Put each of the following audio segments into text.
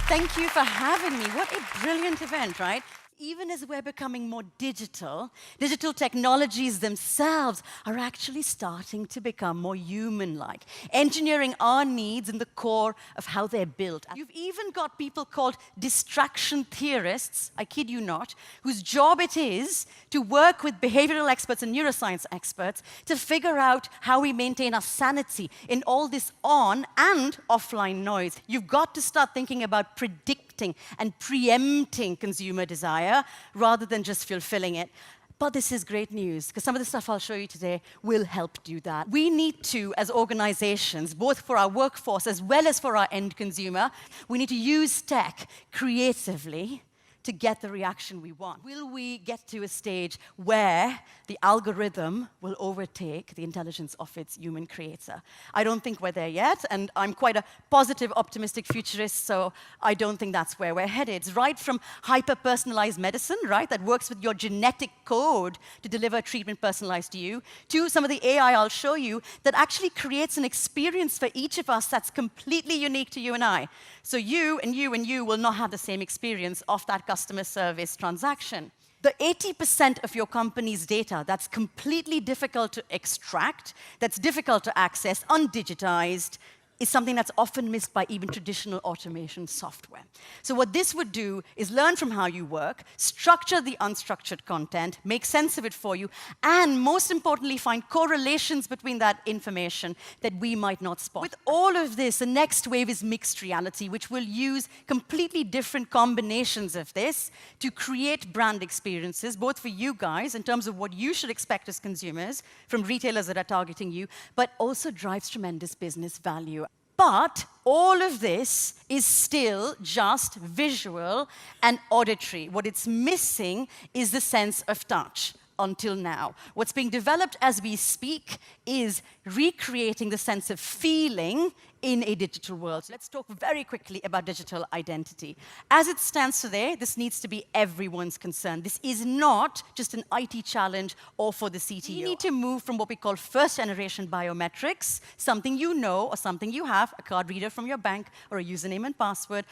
Thank you for having me. What a brilliant event, right? Even as we're becoming more digital, digital technologies themselves are actually starting to become more human-like, engineering our needs in the core of how they're built. You've even got people called distraction theorists, I kid you not, whose job it is to work with behavioral experts and neuroscience experts to figure out how we maintain our sanity in all this on and offline noise. You've got to start thinking about predicting and preempting consumer desire rather than just fulfilling it. But this is great news, because some of the stuff I'll show you today will help do that. We need to, as organizations, both for our workforce as well as for our end consumer, we need to use tech creatively to get the reaction we want. Will we get to a stage where the algorithm will overtake the intelligence of its human creator? I don't think we're there yet, and I'm quite a positive, optimistic futurist, so I don't think that's where we're headed. It's right from hyper-personalized medicine, right, that works with your genetic code to deliver treatment personalized to you, to some of the AI I'll show you that actually creates an experience for each of us that's completely unique to you and I. So you and you and you will not have the same experience of that customer service transaction. The 80% of your company's data that's completely difficult to extract, that's difficult to access, undigitized, is something that's often missed by even traditional automation software. So what this would do is learn from how you work, structure the unstructured content, make sense of it for you, and most importantly, find correlations between that information that we might not spot. With all of this, the next wave is mixed reality, which will use completely different combinations of this to create brand experiences, both for you guys, in terms of what you should expect as consumers from retailers that are targeting you, but also drives tremendous business value. But all of this is still just visual and auditory. What it's missing is the sense of touch until now. What's being developed as we speak is recreating the sense of feeling in a digital world. So let's talk very quickly about digital identity. As it stands today, this needs to be everyone's concern. This is not just an IT challenge or for the CTO. You need to move from what we call first-generation biometrics, something you know or something you have, a card reader from your bank or a username and password,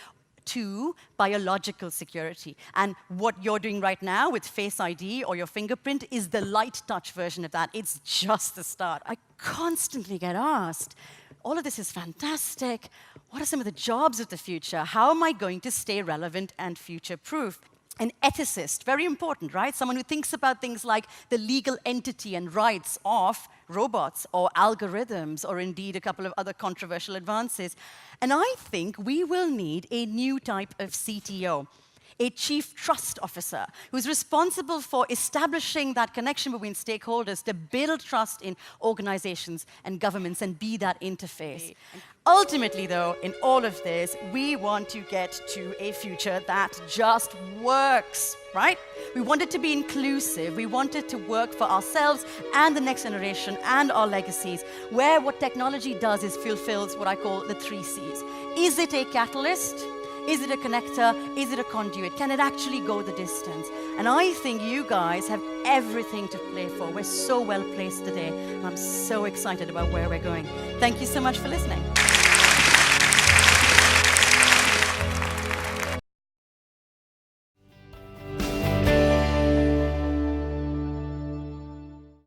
to biological security. And what you're doing right now with Face ID or your fingerprint is the light touch version of that. It's just the start. I constantly get asked, all of this is fantastic. What are some of the jobs of the future? How am I going to stay relevant and future-proof? An ethicist, very important, right? Someone who thinks about things like the legal entity and rights of robots or algorithms, or indeed a couple of other controversial advances. And I think we will need a new type of CTO, a chief trust officer, who's responsible for establishing that connection between stakeholders to build trust in organizations and governments and be that interface. Ultimately, though, in all of this, we want to get to a future that just works, right? We want it to be inclusive. We want it to work for ourselves and the next generation and our legacies, where what technology does is fulfills what I call the 3 Cs. Is it a catalyst? Is it a connector? Is it a conduit? Can it actually go the distance? And I think you guys have everything to play for. We're so well placed today, and I'm so excited about where we're going. Thank you so much for listening.